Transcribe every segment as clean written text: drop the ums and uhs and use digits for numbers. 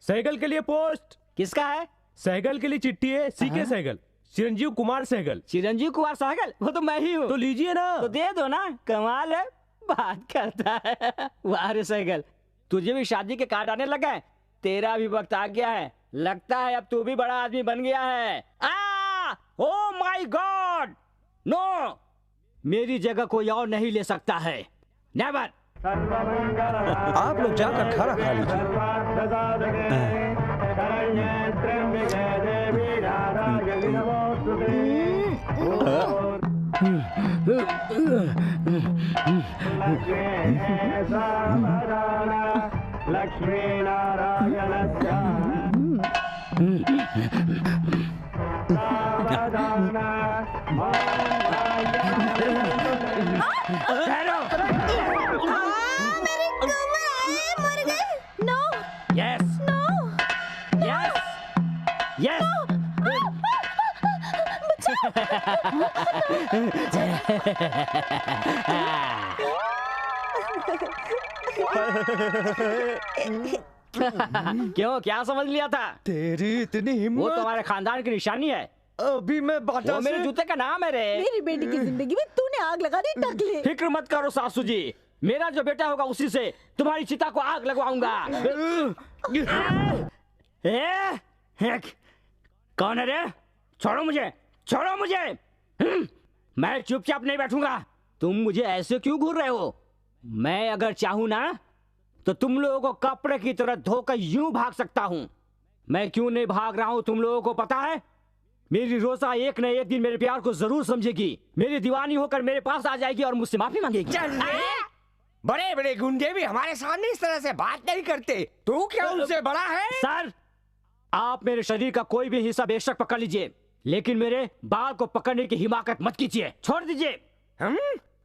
सहगल के लिए पोस्ट। किसका है? सहगल के लिए चिट्ठी है। सीके सहगल, चिरंजीव कुमार सहगल। चिरंजीव कुमार सहगल? वो तो मैं ही हूँ। तो लीजिए ना। तो दे दो ना, कमाल है, बात करता है। वाह रे सहगल, तुझे भी शादी के कार्ड आने लगा है। तेरा भी वक्त आ गया है, लगता है अब तू भी बड़ा आदमी बन गया है। ओ माय गॉड, नो, मेरी जगह कोई और नहीं ले सकता है, नेवर। आप लोग जाकर खाना खा लीजिए। लक्ष्मी नारायण क्यों, क्या समझ लिया था? तेरी इतनी हिम्मत। वो तुम्हारे खानदान की निशानी है। अभी मैं बाटा वो मेरे जूते का नाम है रे। मेरी बेटी की जिंदगी में तूने आग लगा दी टकले। फिक्र मत करो सासू जी, मेरा जो बेटा होगा उसी से तुम्हारी चिता को आग लगवाऊंगा। कौन है रे? छोड़ो मुझे, छोड़ो मुझे। मैं चुपचाप नहीं बैठूंगा। तुम मुझे ऐसे क्यों घूर रहे हो? मैं अगर चाहूं ना तो तुम लोगों को कपड़े की तरह धोकर यूं भाग सकता हूं। मैं क्यों नहीं भाग रहा हूं तुम लोगों को पता है? मेरी रोजा एक न एक दिन मेरे प्यार को जरूर समझेगी, मेरी दीवानी होकर मेरे पास आ जाएगी और मुझसे माफी मांगेगी। बड़े बड़े गुंडे भी हमारे सामने इस तरह से बात नहीं करते। तू क्या उनसे बड़ा है? सर, आप मेरे शरीर का कोई भी हिस्सा बेशक पकड़ लीजिए, लेकिन मेरे बाल को पकड़ने की हिमाकत मत कीजिए। छोड़ दीजिए।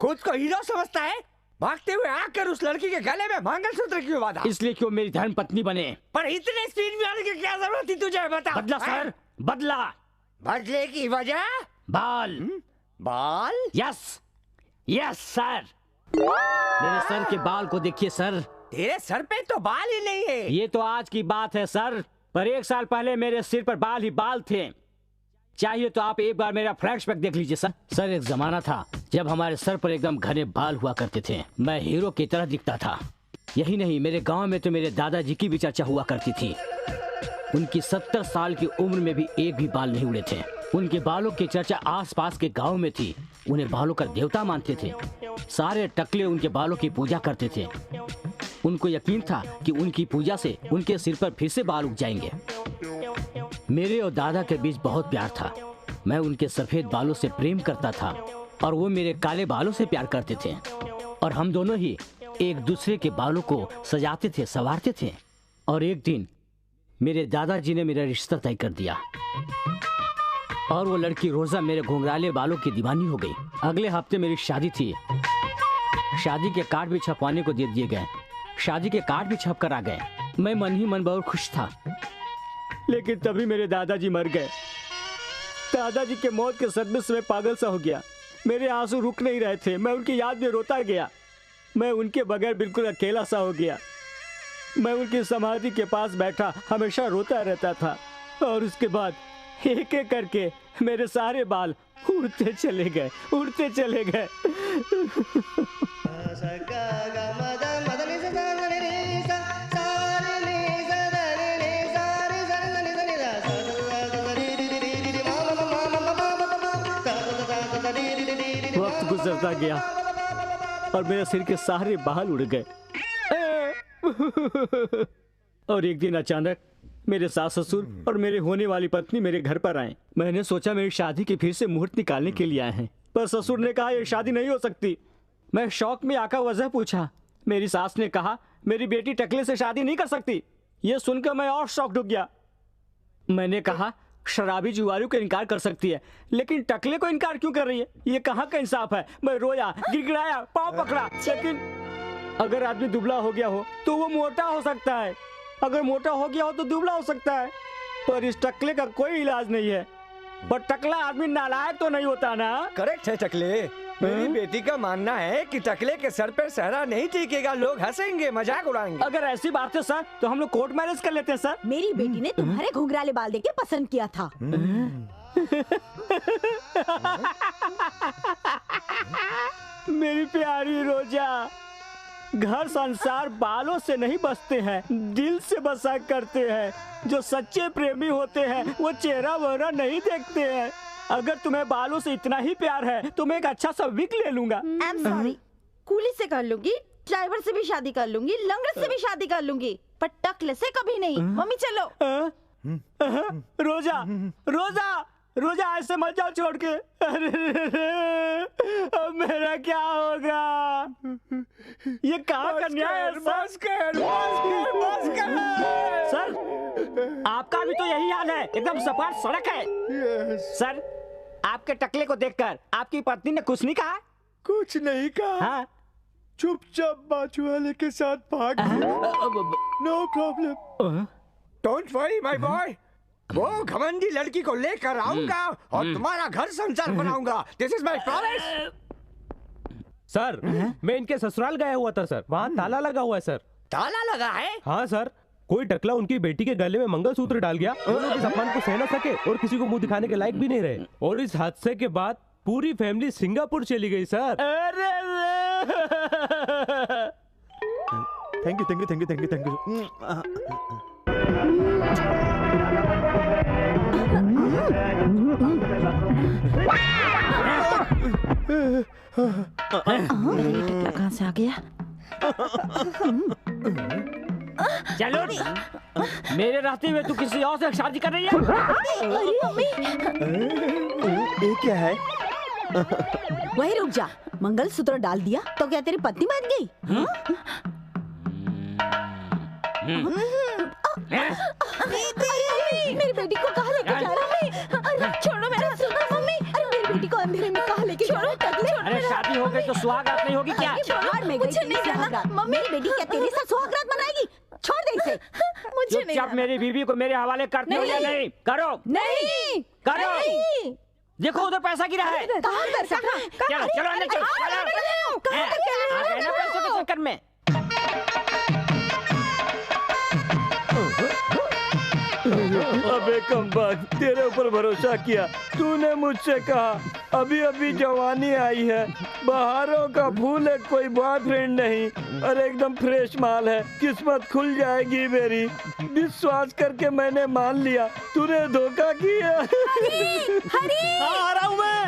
खुद को हीरो समझता है? भागते हुए आकर उस लड़की के गले में मंगलसूत्र क्यों बांधा? इसलिए क्यों मेरी धर्म पत्नी बने। पर इतने स्पीड में आने की क्या जरूरत थी तुझे? बता। बदला सर, बदला। बदले की वजह? बाल। बाल? Yes, yes sir. मेरे सर के बाल को देखिए सर। तेरे सर पे तो बाल ही नहीं है। ये तो आज की बात है सर, पर 1 साल पहले मेरे सिर पर बाल ही बाल थे। चाहिए तो आप एक बार मेरा फ्लैशबैक देख लीजिए सर। सर, एक जमाना था जब हमारे सर पर एकदम घने बाल हुआ करते थे। मैं हीरो की तरह दिखता था। यही नहीं, मेरे गांव में तो मेरे दादाजी की भी चर्चा हुआ करती थी। उनकी 70 साल की उम्र में भी एक भी बाल नहीं उड़े थे। उनके बालों की चर्चा आसपास के गांव में थी। उन्हें बालों का देवता मानते थे। सारे टकले उनके बालों की पूजा करते थे। उनको यकीन था कि उनकी पूजा से उनके सिर पर फिर से बाल उग जाएंगे। मेरे और दादा के बीच बहुत प्यार था। मैं उनके सफेद बालों से प्रेम करता था और वो मेरे काले बालों से प्यार करते थे, और हम दोनों ही एक दूसरे के बालों को सजाते थे, संवारते थे। और एक दिन मेरे दादाजी ने मेरा रिश्ता तय कर दिया और वो लड़की रोजा मेरे घुंघराले बालों की दीवानी हो गई। अगले हफ्ते मेरी शादी थी। शादी के कार्ड भी छपवाने को दे दिए गए। शादी के कार्ड भी छप कर आ गए। मैं मन ही मन बहुत खुश था, लेकिन तभी मेरे दादाजी मर गए। दादाजी के मौत के सदमे से मैं पागल सा हो गया। मेरे आंसू रुक नहीं रहे थे। मैं उनकी याद में रोता गया। मैं उनके बगैर बिल्कुल अकेला सा हो गया। मैं उनकी समाधि के पास बैठा हमेशा रोता रहता था, और उसके बाद एक एक करके मेरे सारे बाल उड़ते चले गए, उड़ते चले गए। वक्त गुजरता गया और मेरे सिर के सारे बाल उड़ गए। और एक दिन अचानक मेरे सास ससुर और मेरे होने वाली पत्नी मेरे घर पर आए। मैंने सोचा मेरी शादी की फिर से मुहूर्त निकालने के लिए आए हैं, पर ससुर ने कहा यह शादी नहीं हो सकती। मैं शौक में आकर वजह पूछा। मेरी सास ने कहा मेरी बेटी टकले से शादी नहीं कर सकती। यह सुनकर मैं और शॉक्ड हो गया। मैंने कहा शराबी जुआरी को इनकार कर सकती है, लेकिन टकले को इनकार क्यों कर रही है? ये कहाँ का इंसाफ है? मैं रोया, गिड़गिड़ाया, पाँव पकड़ा। लेकिन अगर आदमी दुबला हो गया हो तो वो मोटा हो सकता है, अगर मोटा हो गया हो तो दुबला हो सकता है, पर इस टकले का कोई इलाज नहीं है। पर टकला आदमी नालायक तो नहीं होता ना? करेक्ट है टकले। मेरी बेटी का मानना है कि टकले के सर पे सहरा नहीं टिकेगा, लोग हंसेंगे, मजाक उड़ाएंगे। अगर ऐसी बात है सर तो हम लोग कोर्ट मैरिज कर लेते हैं सर। मेरी बेटी ने तुम्हारे घुंघराले बाल देख के पसंद किया था। मेरी प्यारी रोजा, घर संसार बालों से नहीं बसते हैं, दिल से बसा करते हैं। जो सच्चे प्रेमी होते हैं वो चेहरा वहरा नहीं देखते हैं। अगर तुम्हें बालों से इतना ही प्यार है तो मैं एक अच्छा सा विग ले लूंगा। आई एम सॉरी, कूली से कर लूंगी, ड्राइवर से भी शादी कर लूंगी, लंगड़ से भी शादी कर लूंगी, पर टकले से कभी नहीं। मम्मी चलो। रोजा रोजा रोजा, ऐसे मत जाओ छोड़ के। अरे अब मेरा क्या होगा? ये कहाँ का न्याय है सर? आपका भी तो यही हाल है, एकदम सपाट सड़क है। सर, आपके टकले को देखकर आपकी पत्नी ने कुछ नहीं कहा? कुछ नहीं कहा। हाँ? चुपचाप बाजू वाले के साथ भाग no problem. Don't worry my boy, वो घमंडी लड़की को लेकर आऊंगा और तुम्हारा घर संसार बनाऊंगा। This is my promise. Sir, मैं इनके ससुराल गया हुआ था सर, वहाँ ताला लगा हुआ है सर। ताला लगा है? हाँ सर, कोई टकला उनकी बेटी के गले में मंगलसूत्र डाल गया। वो लोग इस अपमान को सह न सके और किसी को मुंह दिखाने के लायक भी नहीं रहे। और इस हादसे के बाद पूरी फैमिली सिंगापुर चली गई sir. Thank you thank you thank you thank you thank you. टकला कहाँ से आ गया? चलो, मेरे रहते हुए तू किसी और से शादी कर रही है? अरे मम्मी, ये क्या है? वही रुक जा। मंगलसूत्र डाल दिया तो क्या तेरी पत्नी बन गई? मेरी बेटी को कहाँ लेके जा रहा है? अरे छोड़ो मेरा सुना मम्मी। अरे मेरी बेटी को अंधेरे में कहाँ लेके जा रहा है? टकले। अरे शादी हो गई तो सुहागरात नहीं होगी क्या? छोड़, मैं मुझे नहीं जाना। मम्मी, मेरी बेटी क्या तेरे साथ सुहागरात मनाएगी? छोड़ दे इसे। मुझे नहीं चुपचाप मेरी बीवी को मेरे हवाले करते हो या नहीं? करो। नहीं करो। देखो उधर पैसा गिरा है। कहाँ कर सकता? चलो चलो अंदर चलो। आ गए ना पैसों के चक्कर में। अबे कमबख्त, तेरे ऊपर भरोसा किया, तूने मुझसे कहा अभी अभी जवानी आई है, बहारों का फूल है, कोई बॉयफ्रेंड नहीं, और एकदम फ्रेश माल है, किस्मत खुल जाएगी मेरी। विश्वास करके मैंने मान लिया, तूने धोखा किया। हरी, आ रहा हूँ मैं।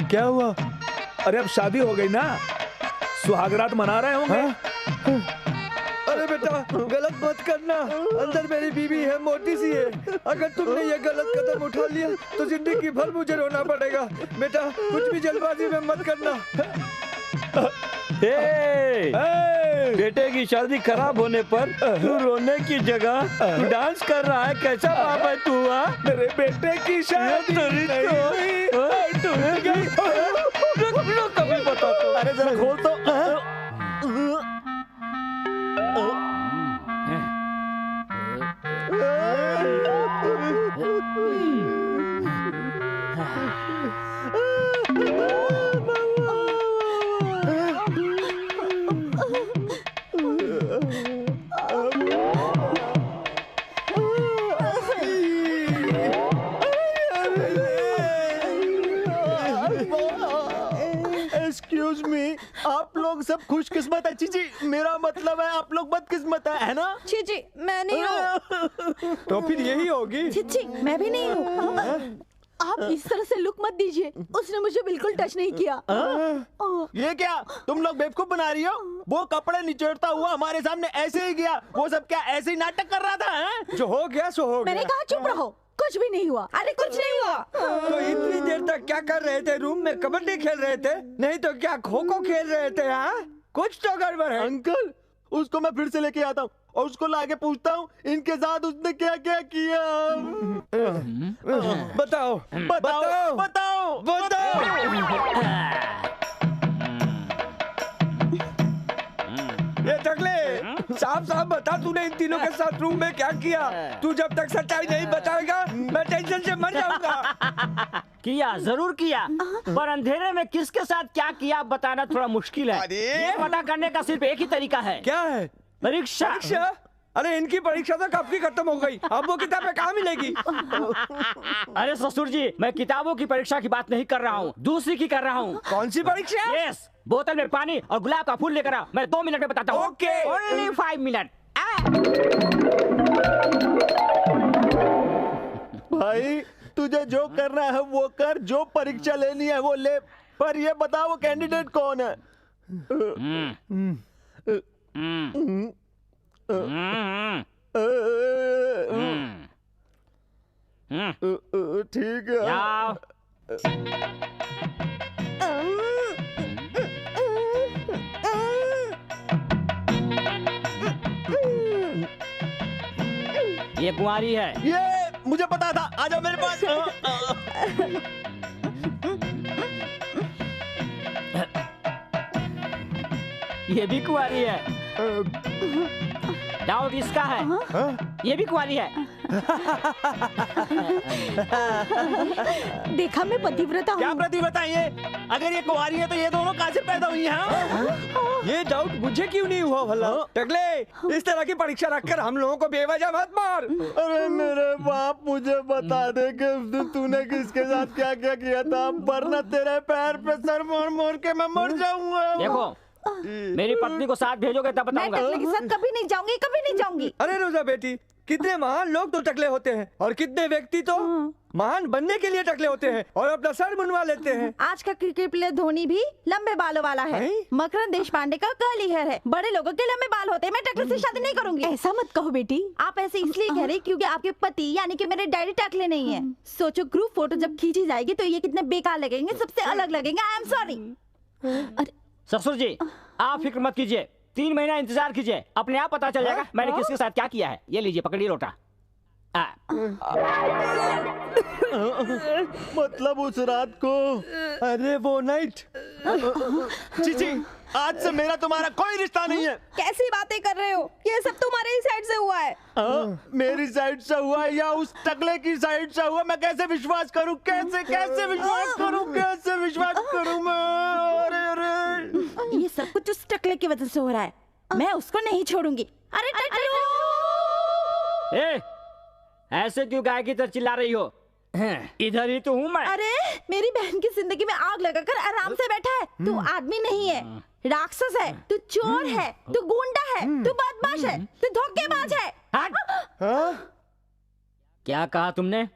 क्या हुआ? अरे अब शादी हो गई ना, सुहागरात मना रहे होंगे। अरे बेटा, गलत मत करना, अंदर मेरी बीवी है, मोटी सी है। अगर तुमने ये गलत कदम उठा लिया तो जिंदगी भर मुझे रोना पड़ेगा। बेटा, कुछ भी जल्दबाजी में मत करना। बेटे की शादी खराब होने पर तू रोने की जगह तू डांस कर रहा है, कैसा बाप है तू? मेरे बेटे की शादी कभी बता तो। अरे जरा खोल तो। एक्सक्यूज मी, आप लोग सब खुशकिस्मत है। चीची, मेरा मतलब है आप लोग बदकिस्मत है ना? छी, मैं नहीं हूँ। तो फिर यही होगी। छी, मैं भी नहीं हूँ। आप इस तरह से लुक मत दीजिए, उसने मुझे बिल्कुल टच नहीं किया। ये क्या तुम लोग बेवकूफ बना रही हो? वो कपड़े निचोड़ता हुआ हमारे सामने ऐसे ही गया, वो सब क्या ऐसे ही नाटक कर रहा था? हैं? जो हो गया सो हो गया। मैंने कहा चुप रहो, कुछ भी नहीं हुआ। अरे कुछ नहीं हुआ। तो इतनी देर तक क्या कर रहे थे? रूम में कबड्डी खेल रहे थे? नहीं तो क्या खो खो खेल रहे थे? हाँ, कुछ तो गड़बड़ है। अंकल, उसको मैं फिर से लेके आता हूँ और उसको लाके पूछता हूँ इनके साथ उसने क्या क्या किया। बताओ बताओ बताओ बताओ। ये टकले, साफ साफ साफ बता, तूने इन तीनों के साथ रूम में क्या किया? तू जब तक सच्चाई नहीं बताएगा मैं टेंशन से मर जाऊंगा। किया, जरूर किया, पर अंधेरे में किसके साथ क्या किया बताना थोड़ा मुश्किल है। अरे! ये पता करने का सिर्फ एक ही तरीका है। क्या है? परीक्षा। परीक्षा? अरे इनकी परीक्षा तो कब की खत्म हो गई, अब वो किताबें कहाँ मिलेगी? अरे ससुर जी, मैं किताबों की परीक्षा की बात नहीं कर रहा हूँ, दूसरी की कर रहा हूँ। कौन सी परीक्षा? यस, बोतल में पानी और गुलाब का फूल लेकर आओ, मैं 2 मिनट में बताता हूँ। ओके। Only 5 minute. भाई तुझे जो करना है वो कर, जो परीक्षा लेनी है वो ले, पर ये बता वो कैंडिडेट कौन है? ठीक है। जाओ। ये कुंवारी है। ये मुझे पता था, आ जाओ मेरे पास। ये भी कुंवारी है। डाउट इसका है। ये भी कुंवारी है। देखा, मैं पतिव्रता क्या हूँ। प्रतिव्रता है ये? अगर ये कुंवारी है तो ये दोनों कहाँ से पैदा हुई हैं? ये डाउट मुझे क्यों नहीं हुआ भला? टकले, इस तरह की परीक्षा रखकर हम लोगों को बेवजह मत मार। अरे मेरे बाप, मुझे बता दे कि तूने किसके साथ क्या क्या किया था, वरना तेरे पैर पे सर मोड़ मोड़ के मैं मर जाऊंगा। देखो, मेरी पत्नी को साथ भेजोगे तब मैं बताऊंगा। टकले के साथ कभी नहीं जाऊंगी, कभी नहीं जाऊंगी। अरे रोजा बेटी, कितने महान लोग तो टकले होते हैं और कितने व्यक्ति तो महान बनने के लिए टकले होते हैं और अपना सर मुंडवा लेते हैं। आज का क्रिकेट प्लेयर धोनी भी लंबे बालों वाला है। हैं? मकरंद देशपांडे का कर्ली हेयर है। बड़े लोगों के लंबे बाल होते हैं। मैं टकले से शादी नहीं करूंगी। ऐसा मत कहो बेटी। आप ऐसे इसलिए कह रही क्योंकि आपके पति यानी कि मेरे डैडी टकले नहीं है। सोचो, ग्रुप फोटो जब खींची जाएगी तो ये कितने बेकार लगेंगे, सबसे अलग लगेंगे। I am sorry. ससुर जी, आप फिक्र मत कीजिए, 3 महीना इंतजार कीजिए, अपने आप पता चल जाएगा मैंने किसके साथ क्या किया है। ये लीजिए, पकड़िए लोटा। मतलब उस रात को? अरे वो नाइट। चीची, आज से मेरा तुम्हारा कोई रिश्ता नहीं है। कैसी बातें कर रहे हो? ये सब तुम्हारे ही साइड से हुआ है। मेरी साइड से हुआ है या उस टकले की साइड से हुआ? मैं कैसे विश्वास करूं? कैसे विश्वास करूं? कैसे विश्वास करूं मैं? अरे अरे, ये सब कुछ उस टकले की वजह से हो रहा है। मैं उसको नहीं छोड़ूंगी। अरे टकलू! ए, ऐसे क्यों गाय की तरह चिल्ला रही हो? इधर ही तो हूँ मैं। अरे, मेरी बहन की जिंदगी में आग लगाकर आराम से बैठा है। तू आदमी नहीं है, राक्षस है। तू चोर है, तू गुंडा है, तू बदमाश है, तू धोखेबाज है। हट! क्या कहा तुमने?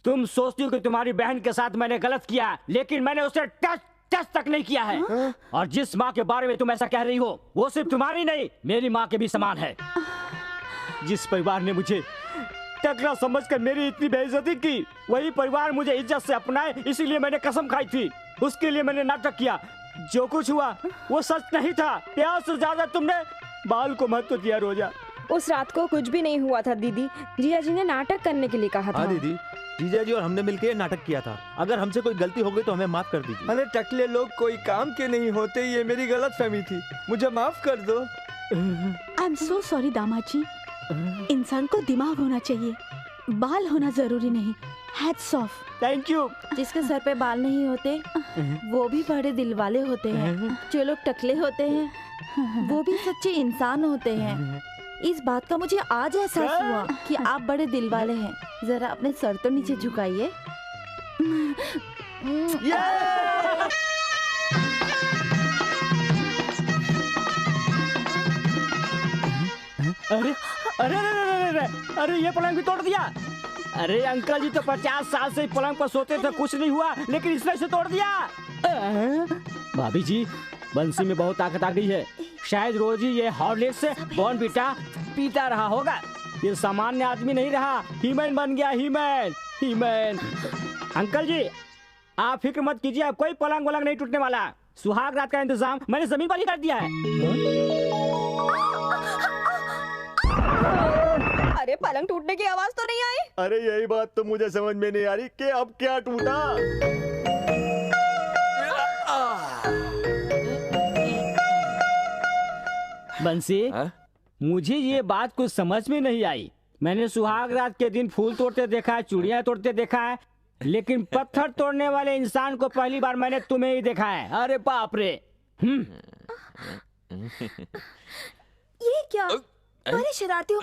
तुम सोचती हो कि तुम्हारी बहन के साथ मैंने गलत किया, लेकिन मैंने उसे टच तक नहीं किया है। और जिस माँ के बारे में तुम ऐसा कह रही हो, वो सिर्फ तुम्हारी नहीं, मेरी माँ के भी समान है। जिस परिवार ने मुझे टकला समझकर मेरी इतनी बेइज्जती की, वही परिवार मुझे इज्जत से अपनाए, इसीलिए मैंने कसम खाई थी। उसके लिए मैंने नाटक किया। जो कुछ हुआ वो सच नहीं था। प्यार से ज्यादा तुमने बाल को महत्व दिया। रोजा, उस रात को कुछ भी नहीं हुआ था दीदी। जिया जी ने नाटक करने के लिए कहा था। हाँ दीदी, जीजा जी और हमने मिलकर नाटक किया था। अगर हमसे कोई गलती हो गई तो हमें माफ कर दीजिए। अरे टकले लोग कोई काम के नहीं होते, ये मेरी गलतफहमी थी, मुझे माफ कर दो। आई एम सो सॉरी दामाद जी। इंसान को दिमाग होना चाहिए, बाल होना जरूरी नहीं। Hats off. Thank you. जिसके सर पे बाल नहीं होते वो भी बड़े दिल वाले होते हैं। जो लोग टकले होते हैं वो भी सच्चे इंसान होते हैं। इस बात का मुझे आज एहसास हुआ कि आप बड़े दिल वाले हैं। जरा अपने सर तो नीचे झुकाइए। अरे अरे अरे अरे अरे, ये पलंग भी तोड़ दिया। अरे अंकल जी तो 50 साल से पलंग पर सोते थे, कुछ नहीं हुआ, लेकिन इसने इसे तोड़ दिया। भाभी जी, बंसी में बहुत ताकत आ गई है। शायद रोज ही ये हॉर्लिक्स से बॉर्नवीटा पीता रहा होगा। ये सामान्य आदमी नहीं रहा, हीमैन बन गया। हीमैन। अंकल जी, आप फिक्र मत कीजिए, अब कोई पलंग वलंग नहीं टूटने वाला। सुहाग रात का इंतजाम मैंने जमीन पर ही कर दिया है। अरे, पलंग टूटने की आवाज तो नहीं आई। अरे यही बात तो मुझे समझ में नहीं आ रही कि अब क्या टूटा। बंसी, मुझे ये बात कुछ समझ में नहीं आई। मैंने सुहाग रात के दिन फूल तोड़ते देखा है, चूड़ियां तोड़ते देखा है, लेकिन पत्थर तोड़ने वाले इंसान को पहली बार मैंने तुम्हें ही देखा है। अरे बाप रे। ये क्या? अरे शरारती हो।